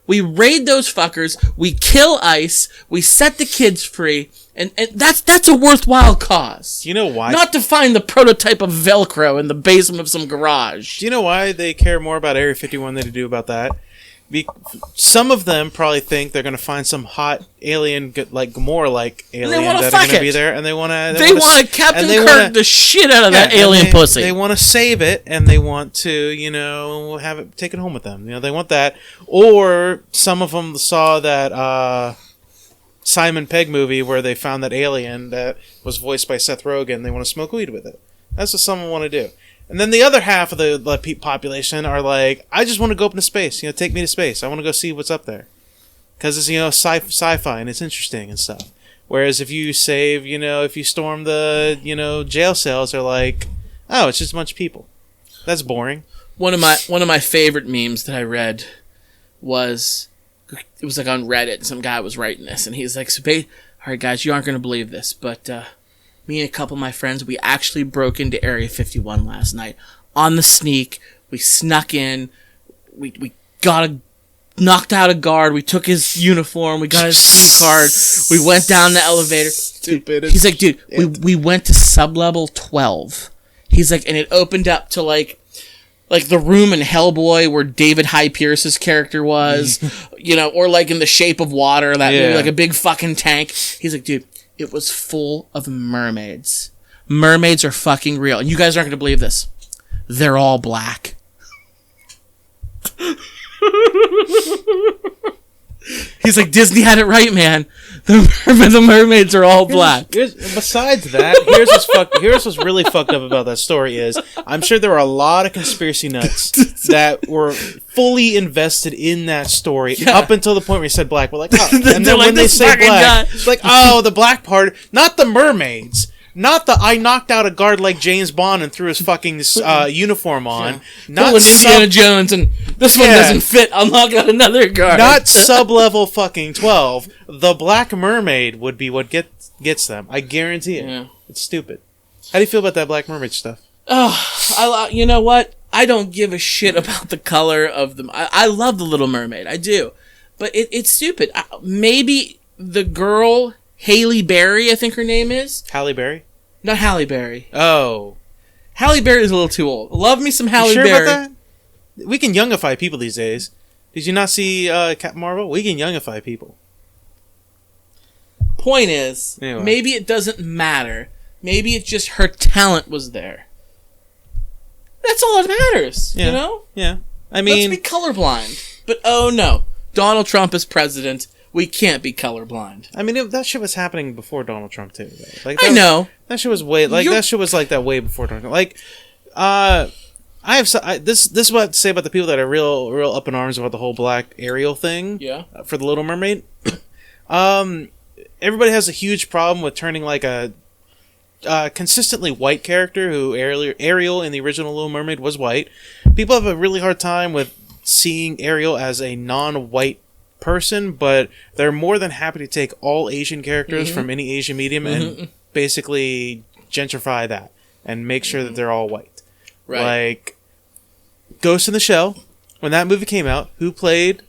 We raid those fuckers, we kill ICE, we set the kids free, and that's a worthwhile cause. Do you know why? Not to find the prototype of Velcro in the basement of some garage. Do you know why they care more about Area 51 than they do about that? Some of them probably think they're going to find some hot alien, like Gamora-like alien that are going to be there, and they want to. They want to Captain Kirk the shit out of that alien pussy. They want to save it, and they want to, you know, have it take it home with them. You know, they want that. Or some of them saw that Simon Pegg movie where they found that alien that was voiced by Seth Rogen. They want to smoke weed with it. That's what some want to do. And then the other half of the population are like, I just want to go up into space. You know, take me to space. I want to go see what's up there. Because it's, you know, sci-fi and it's interesting and stuff. Whereas if you if you storm the, you know, jail cells, they're like, oh, it's just a bunch of people. That's boring. One of my favorite memes that I read was, it was like on Reddit, some guy was writing this, and he's like, all right, guys, you aren't going to believe this, but me and a couple of my friends, we actually broke into Area 51 last night on the sneak. We snuck in. We knocked out a guard. We took his uniform. We got his key card. We went down the elevator. Stupid. He's like, dude, we went to sublevel 12. He's like, and it opened up to like the room in Hellboy where David Hyde Pierce's character was, you know, or like in The Shape of Water, that movie, like a big fucking tank. He's like, dude, it was full of mermaids. Mermaids are fucking real. And you guys aren't going to believe this. They're all black. He's like, Disney had it right, man. the mermaids are all black. Besides that, here's what's really fucked up about that story is I'm sure there were a lot of conspiracy nuts that were fully invested in that story up until the point where he said black. We're like, oh. And then when they say black, it's like, oh, the black part, not the mermaids. Not the I knocked out a guard like James Bond and threw his fucking uniform on. Not pulling Indiana Jones and this one doesn't fit. I'll knock out another guard. Not sub-level fucking 12. The Black Mermaid would be what gets them. I guarantee it. Yeah. It's stupid. How do you feel about that Black Mermaid stuff? Oh, you know what? I don't give a shit about the color of them. I love the Little Mermaid. I do. But it's stupid. Maybe the girl... Halle Berry, I think her name is. Halle Berry? Not Halle Berry. Oh. Halle Berry is a little too old. Love me some Halle Berry. About that? We can youngify people these days. Did you not see Captain Marvel? We can youngify people. Point is, maybe it doesn't matter. Maybe it's just her talent was there. That's all that matters, you know? Yeah. I mean... Let's be colorblind. But oh no. Donald Trump is president. We can't be colorblind. I mean, that shit was happening before Donald Trump too. Though. Like I know that shit was that shit was like that way before Donald Trump. Like, this is what I have to say about the people that are real up in arms about the whole black Ariel thing. Yeah. For the Little Mermaid. Everybody has a huge problem with turning like a consistently white character who Ariel in the original Little Mermaid was white. People have a really hard time with seeing Ariel as a non-white person, but they're more than happy to take all Asian characters from any Asian medium and basically gentrify that and make sure that they're all white. Right. Like Ghost in the Shell, when that movie came out, who played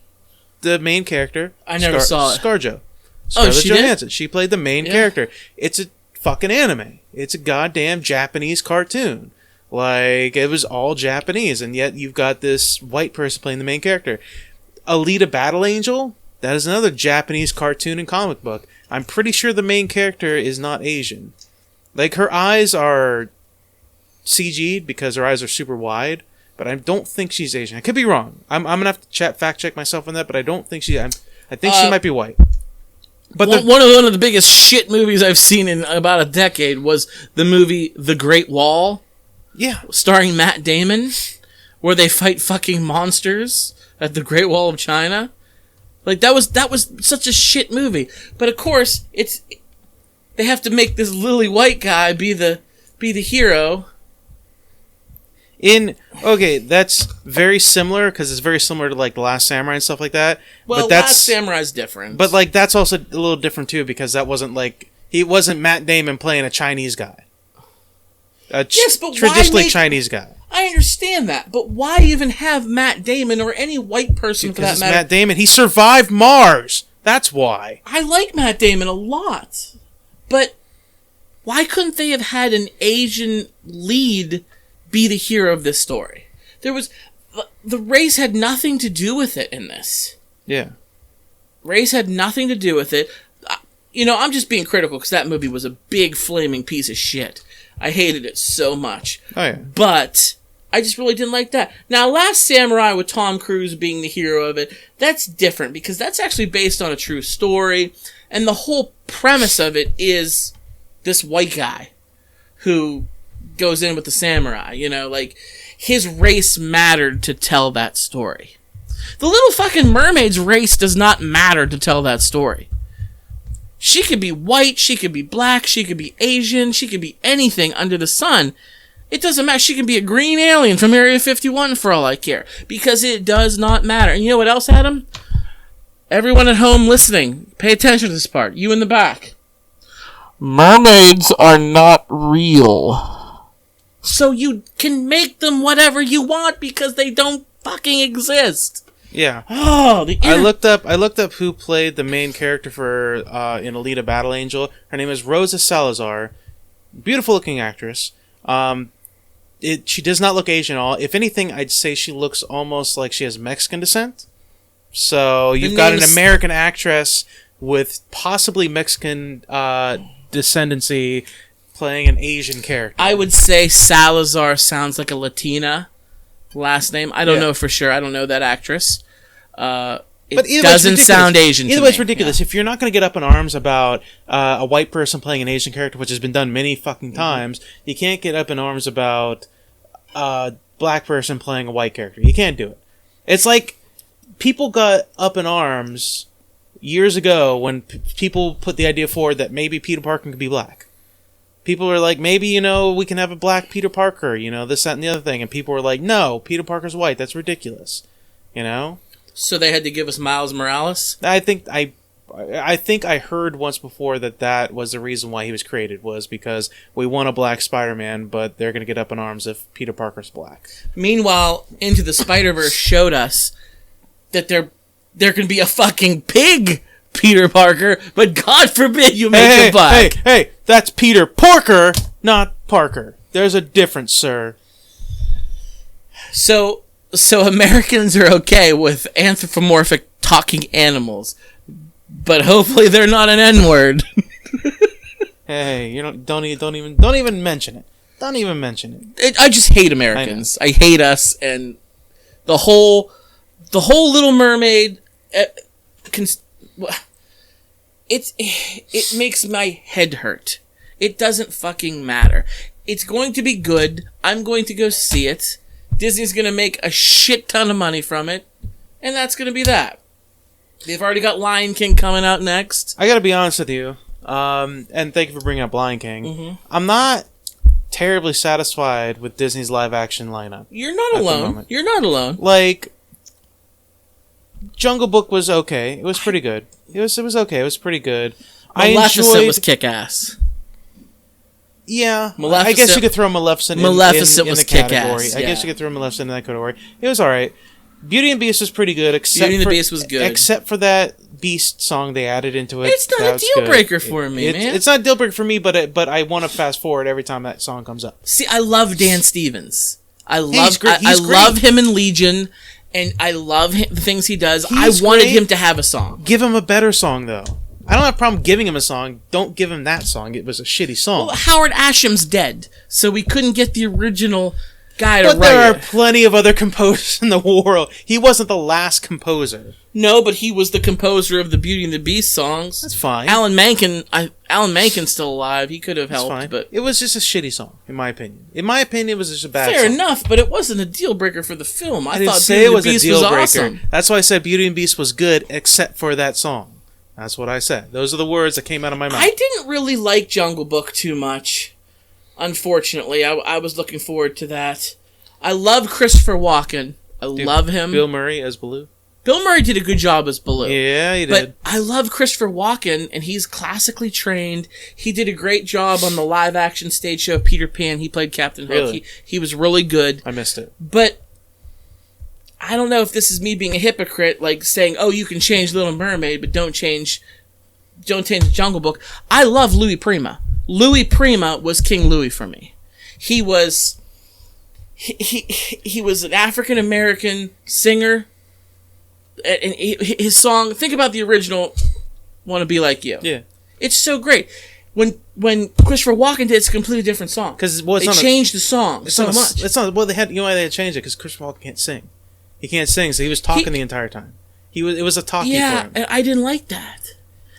the main character? I never saw it. ScarJo. Scarlett Johansson. She played the main character. It's a fucking anime. It's a goddamn Japanese cartoon. Like, it was all Japanese, and yet you've got this white person playing the main character. Alita Battle Angel, that is another Japanese cartoon and comic book. I'm pretty sure the main character is not Asian. Like, her eyes are CG'd because her eyes are super wide, but I don't think she's Asian. I could be wrong. I'm going to have to fact check myself on that, but I don't think I think she might be white. But one of the biggest shit movies I've seen in about a decade was the movie The Great Wall. Yeah. Starring Matt Damon, where they fight fucking monsters at the Great Wall of China. Like, that was such a shit movie. But of course, they have to make this lily white guy be the hero. Okay, that's very similar because it's very similar to like The Last Samurai and stuff like that. Well, but that's, Last Samurai's different. But like that's also a little different too because that wasn't like he wasn't Matt Damon playing a Chinese guy. Yes, but traditionally Chinese guy. I understand that, but why even have Matt Damon or any white person for that matter? Matt Damon, he survived Mars. That's why. I like Matt Damon a lot, but why couldn't they have had an Asian lead be the hero of this story? The race had nothing to do with it in this. Yeah, race had nothing to do with it. I'm just being critical because that movie was a big flaming piece of shit. I hated it so much. Oh, yeah. But I just really didn't like that. Now, Last Samurai with Tom Cruise being the hero of it, that's different because that's actually based on a true story. And the whole premise of it is this white guy who goes in with the samurai. Like, his race mattered to tell that story. The Little fucking Mermaid's race does not matter to tell that story. She could be white, she could be black, she could be Asian, she could be anything under the sun. It doesn't matter. She can be a green alien from Area 51 for all I care. Because it does not matter. And you know what else, Adam? Everyone at home listening, pay attention to this part. You in the back. Mermaids are not real. So you can make them whatever you want because they don't fucking exist. Yeah. Oh, I looked up who played the main character for in Alita Battle Angel. Her name is Rosa Salazar. Beautiful looking actress. She does not look Asian at all. If anything, I'd say she looks almost like she has Mexican descent. So you've got an American actress with possibly Mexican descendancy playing an Asian character. I would say Salazar sounds like a Latina last name. I don't know for sure. I don't know that actress. it But either way, it's doesn't ridiculous. sound Asian. Either to way, it's me. ridiculous. Yeah. If you're not going to get up in arms about a white person playing an Asian character, which has been done many fucking times, you can't get up in arms about a black person playing a white character. You can't do it. It's like people got up in arms years ago when people put the idea forward that maybe Peter Parker could be black. People were like, maybe, we can have a black Peter Parker, this, that, and the other thing. And people were like, no, Peter Parker's white. That's ridiculous. So they had to give us Miles Morales? I think I heard once before that was the reason why he was created, was because we want a black Spider-Man, but they're going to get up in arms if Peter Parker's black. Meanwhile, Into the Spider-Verse showed us that there can be a fucking pig Peter Parker, but God forbid you make him black. Hey, that's Peter Porker, not Parker. There's a difference, sir. So Americans are okay with anthropomorphic talking animals, but hopefully they're not an N-word. Hey, don't even mention it. Don't even mention it. I just hate Americans. I hate us, and the whole Little Mermaid. It makes my head hurt. It doesn't fucking matter. It's going to be good. I'm going to go see it. Disney's going to make a shit ton of money from it, and that's going to be that. They've already got Lion King coming out next. I gotta be honest with you, and thank you for bringing up Lion King. Mm-hmm. I'm not terribly satisfied with Disney's live-action lineup. You're not alone. You're not alone. Like, Jungle Book was okay. It was pretty good. It was okay. It was pretty good. Maleficent was kick-ass. Yeah, I guess you could throw Maleficent in the category. Yeah. I guess you could throw Maleficent in that category. It was alright. Beauty and the Beast was pretty good, Beast was good. Except for that Beast song they added into it. It's not a deal breaker for me, man. It's not a deal breaker for me, but I want to fast forward every time that song comes up. See, I love Dan Stevens. He's great. I love him in Legion, and I love the things he does. I wanted him to have a song. Give him a better song, though. I don't have a problem giving him a song. Don't give him that song. It was a shitty song. Well, Howard Asham's dead, so we couldn't get the original guy to write it. But there are plenty of other composers in the world. He wasn't the last composer. No, but he was the composer of the Beauty and the Beast songs. That's fine. Alan Menken's still alive. He could have helped, fine. but it was just a shitty song, in my opinion. In my opinion, it was just a bad fair song. enough. But it wasn't a deal breaker for the film. I didn't thought say Beauty it and was the a Beast deal was breaker. awesome. That's why I said Beauty and the Beast was good, except for that song. That's what I said. Those are the words that came out of my mouth. I didn't really like Jungle Book too much. Unfortunately, I was looking forward to that. I love Christopher Walken. I love him. Bill Murray as Baloo. Bill Murray did a good job as Baloo. Yeah, he But did. I love Christopher Walken, and he's classically trained. He did a great job on the live-action stage show of Peter Pan. He played Captain Hook. Really? He was really good. I missed it. But I don't know if this is me being a hypocrite, like saying, "Oh, you can change Little Mermaid, but don't change Jungle Book." I love Louis Prima. Louis Prima was King Louis for me. He was an African American singer, and his song. Think about the original "Want to Be Like You." Yeah. It's so great. When Christopher Walken did, it's a completely different song. Because they changed the song so much. It's not. Well, they had. You know why they had to change it? Because Christopher Walken can't sing. He can't sing, so he was talking the entire time. It was a talkie for him. And I didn't like that.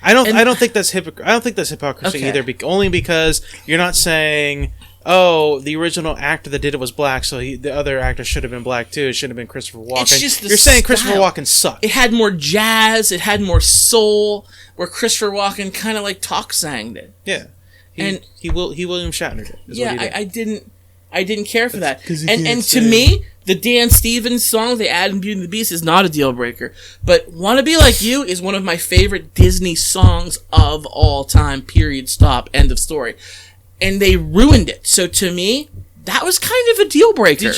I don't think that's hypocrisy Okay. either. Only because you're not saying, "Oh, the original actor that did it was black, so the other actor should have been black too. It should have been Christopher Walken." It's just the you're saying style. Christopher Walken sucked. It had more jazz. It had more soul. Where Christopher Walken kind of like talk sang it. Yeah, he William Shatner did. Yeah, what he did. I didn't care for that. 'cause he And can't to sing. me, the Dan Stevens song they added in Beauty and the Beast is not a deal breaker. But "Wanna Be Like You" is one of my favorite Disney songs of all time. Period. Stop. End of story. And they ruined it. So to me, that was kind of a deal breaker.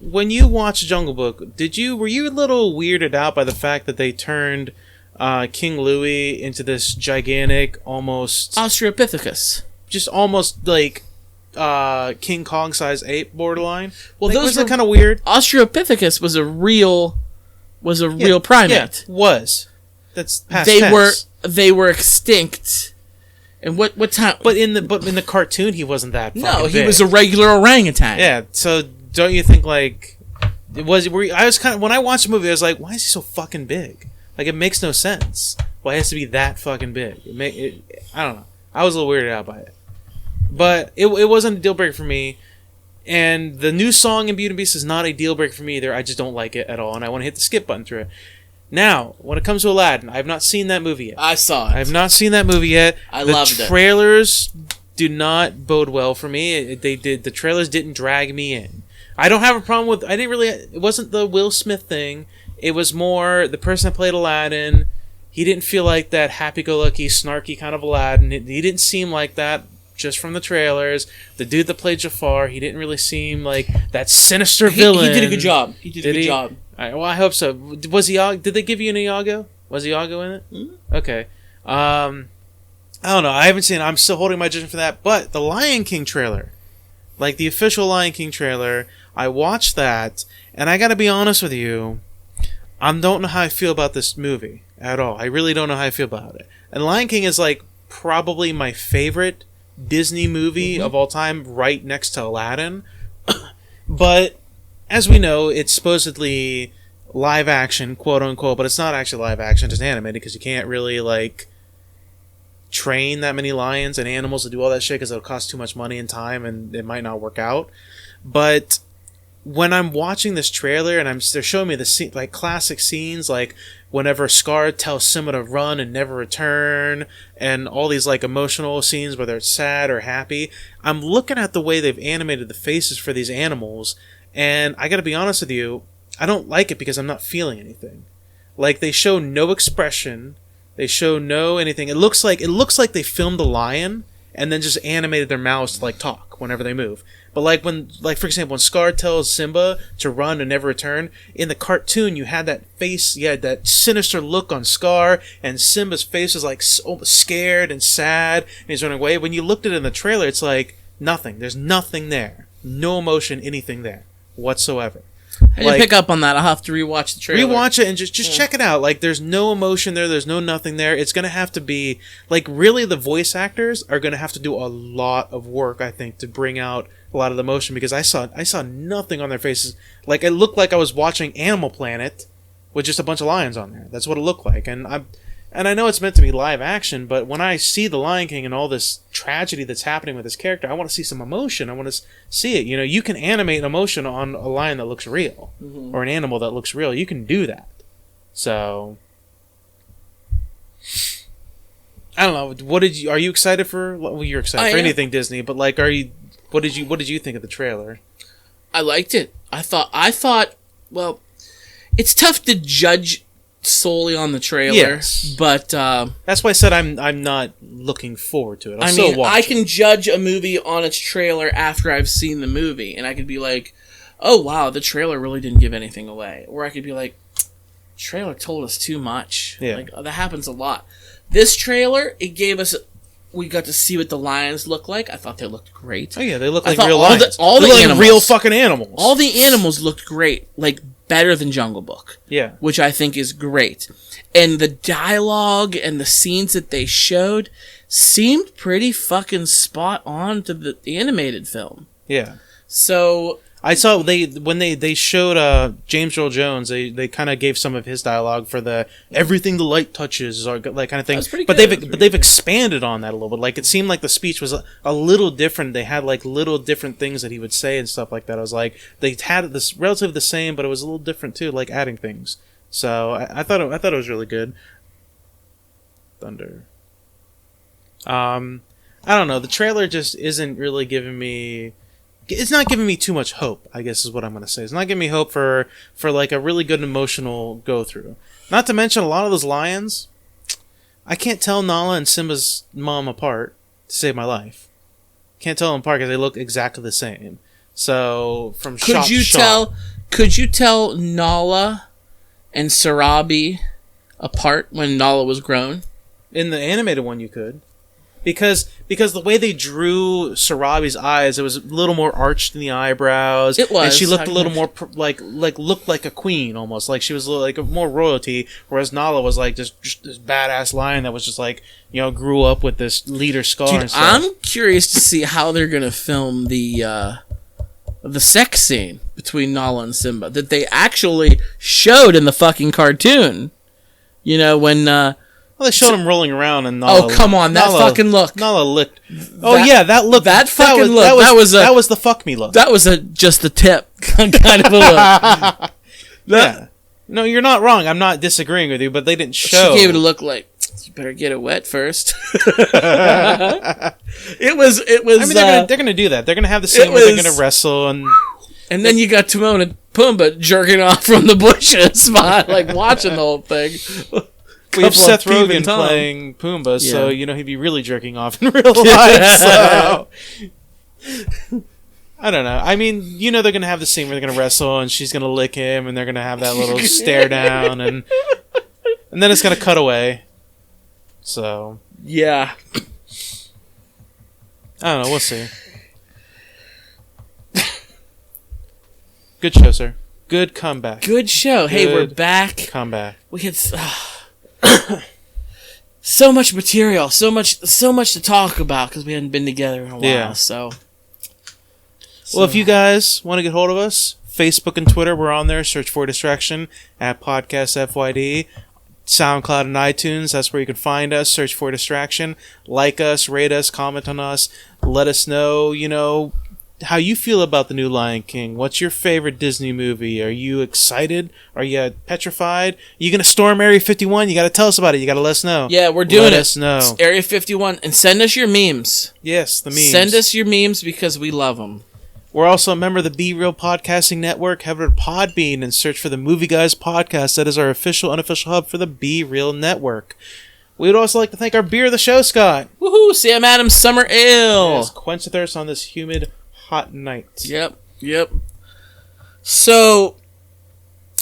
When you watched Jungle Book, were you a little weirded out by the fact that they turned King Louis into this gigantic, almost Australopithecus. just almost like King Kong size ape borderline? Well, like, those was that were- kind of weird? Australopithecus was a real primate. Yeah, was. That's past They tense. were extinct. And what time? But in the cartoon, he wasn't that. No, he big. was a regular orangutan. Yeah. So don't you think like it was? I was kind of when I watched the movie, I was like, why is he so fucking big? Like, it makes no sense. Why it has to be that fucking big? I don't know. I was a little weirded out by it. But it wasn't a deal breaker for me. And the new song in Beauty and the Beast is not a deal breaker for me either. I just don't like it at all, and I want to hit the skip button through it. Now, when it comes to Aladdin, I have not seen that movie yet. I saw it. I have not seen that movie yet. Loved it. The trailers do not bode well for me. The trailers didn't drag me in. I don't have a problem with... It wasn't the Will Smith thing. It was more the person that played Aladdin. He didn't feel like that happy-go-lucky, snarky kind of Aladdin. He didn't seem like that just from the trailers. The dude that played Jafar, he didn't really seem like that sinister villain. He did a good job. He did a good job. All right, well, I hope so. Was Iago? Did they give you an Iago? Was Iago in it? Mm-hmm. Okay. I don't know. I haven't seen it. I'm still holding my judgment for that. But the Lion King trailer, like the official Lion King trailer, I watched that, and I got to be honest with you, I don't know how I feel about this movie at all. I really don't know how I feel about it. And Lion King is like probably my favorite Disney movie of all time, right next to Aladdin. But as we know, it's supposedly live action, quote unquote, but it's not actually live action, just animated, because you can't really like train that many lions and animals to do all that shit because it'll cost too much money and time, and it might not work out. But when I'm watching this trailer and they're showing me the scene, like classic scenes, like whenever Scar tells Simba to run and never return, and all these like emotional scenes, whether it's sad or happy, I'm looking at the way they've animated the faces for these animals, and I gotta be honest with you, I don't like it because I'm not feeling anything. Like, they show no expression, they show no anything. It looks like they filmed a lion and then just animated their mouths to like talk whenever they move. But like for example, when Scar tells Simba to run and never return, in the cartoon you had that face, you had that sinister look on Scar, and Simba's face was like so scared and sad, and he's running away. When you looked at it in the trailer, it's like nothing. There's nothing there. No emotion, anything there whatsoever. I didn't pick up on that. I'll have to rewatch the trailer. Rewatch it and just check it out. Like, there's no emotion there. There's no nothing there. It's going to have to be... Like, really, the voice actors are going to have to do a lot of work, I think, to bring out a lot of the emotion. Because I saw nothing on their faces. Like, it looked like I was watching Animal Planet with just a bunch of lions on there. That's what it looked like. And I know it's meant to be live action, but when I see The Lion King and all this tragedy that's happening with this character, I want to see some emotion. I want to see it. You know, you can animate emotion on a lion that looks real, or an animal that looks real. You can do that. So, I don't know. Are you excited for? Well, you're excited for anything Disney, but like, what did you think of the trailer? I liked it. I thought. Well, it's tough to judge solely on the trailer, yes, but that's why I said I'm not looking forward to it. I can judge a movie on its trailer after I've seen the movie, and I could be like, oh wow, the trailer really didn't give anything away, or I could be like, trailer told us too much. Yeah. Like, that happens a lot. This trailer, it gave us, we got to see what the lions look like. I thought they looked great. Oh yeah, they look like real lions. All the animals, real fucking animals. All the animals looked great, like better than Jungle Book. Yeah. Which I think is great. And the dialogue and the scenes that they showed seemed pretty fucking spot on to the animated film. Yeah. So I saw when they showed James Earl Jones, they kind of gave some of his dialogue for the everything the light touches or like kind of thing. But they've expanded on that a little bit. Like, it seemed like the speech was a little different. They had like little different things that he would say and stuff like that. I was like, they had this relatively the same, but it was a little different too, like adding things. So I thought it was really good. Thunder. I don't know. The trailer just isn't really giving me. It's not giving me too much hope, I guess is what I'm going to say. It's not giving me hope for like a really good emotional go-through. Not to mention, a lot of those lions, I can't tell Nala and Simba's mom apart to save my life. Can't tell them apart because they look exactly the same. So, from shot to shot. Could you tell Nala and Sarabi apart when Nala was grown? In the animated one, you could. Because the way they drew Sarabi's eyes, it was a little more arched in the eyebrows. It was. And she looked a little more looked like a queen almost, like she was like a more royalty. Whereas Nala was like just this badass lion that was just like, you know, grew up with this leader scar. Dude, and stuff. I'm curious to see how they're gonna film the sex scene between Nala and Simba that they actually showed in the fucking cartoon. You know, when Well, they showed him rolling around and come on, that fucking look. Nala looked. Oh yeah, that look. That fucking look. That was the fuck me look. That was just the tip kind of a look. Yeah. No, you're not wrong. I'm not disagreeing with you, but they didn't show. She gave it a look like, you better get it wet first. It was. I mean, they're gonna do that. They're gonna have the scene where they're gonna wrestle and then you got Timon and Pumbaa jerking off from the bushes, like watching the whole thing. We have Seth Rogen playing Pumbaa, so he'd be really jerking off in real life. So I don't know. I mean, they're gonna have the scene where they're gonna wrestle, and she's gonna lick him, and they're gonna have that little stare down, and then it's gonna cut away. So yeah, I don't know. We'll see. Good show, sir. Good comeback. Good show. Hey, we're back. Comeback. We had so much material, so much to talk about because we hadn't been together in a while. Yeah. So, well, if you guys want to get hold of us, Facebook and Twitter, we're on there. Search for Distraction at Podcast FYD. SoundCloud and iTunes, that's where you can find us. Search for Distraction. Like us, rate us, comment on us. Let us know, how you feel about the new Lion King. What's your favorite Disney movie? Are you excited? Are you petrified? Are you going to storm Area 51? You got to tell us about it. You got to let us know. Yeah, we're doing let it. us know. It's Area 51. And send us your memes. Yes, the memes. Send us your memes because we love them. We're also a member of the Be Real Podcasting Network. Head over to Podbean and search for the Movie Guys Podcast. That is our official, unofficial hub for the Be Real Network. We would also like to thank our beer of the show, Scott. Woohoo! Sam Adams Summer Ale. Yes, quench the thirst on this humid, hot night. Yep. So,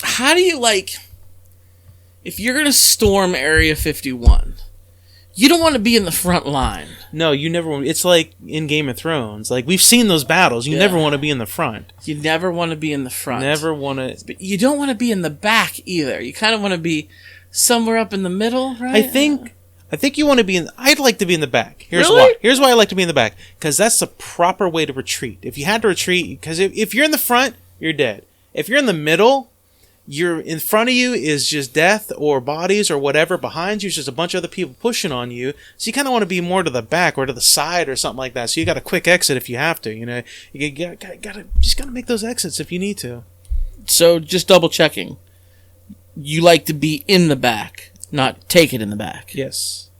how do you if you're going to storm Area 51, you don't want to be in the front line. No, you never want. It's like in Game of Thrones. Like, we've seen those battles. You never want to be in the front. You never want to be in the front. Never want to. But you don't want to be in the back either. You kind of want to be somewhere up in the middle, right? I think you want to be in. I'd like to be in the back. Here's Really? why. Here's why I like to be in the back. Because that's the proper way to retreat. If you had to retreat, because if you're in the front, you're dead. If you're in the middle, you're in front of you is just death or bodies or whatever. Behind you is just a bunch of other people pushing on you. So you kind of want to be more to the back or to the side or something like that. So you got a quick exit if you have to. You gotta make those exits if you need to. So just double checking. You like to be in the back, not take it in the back. Yes.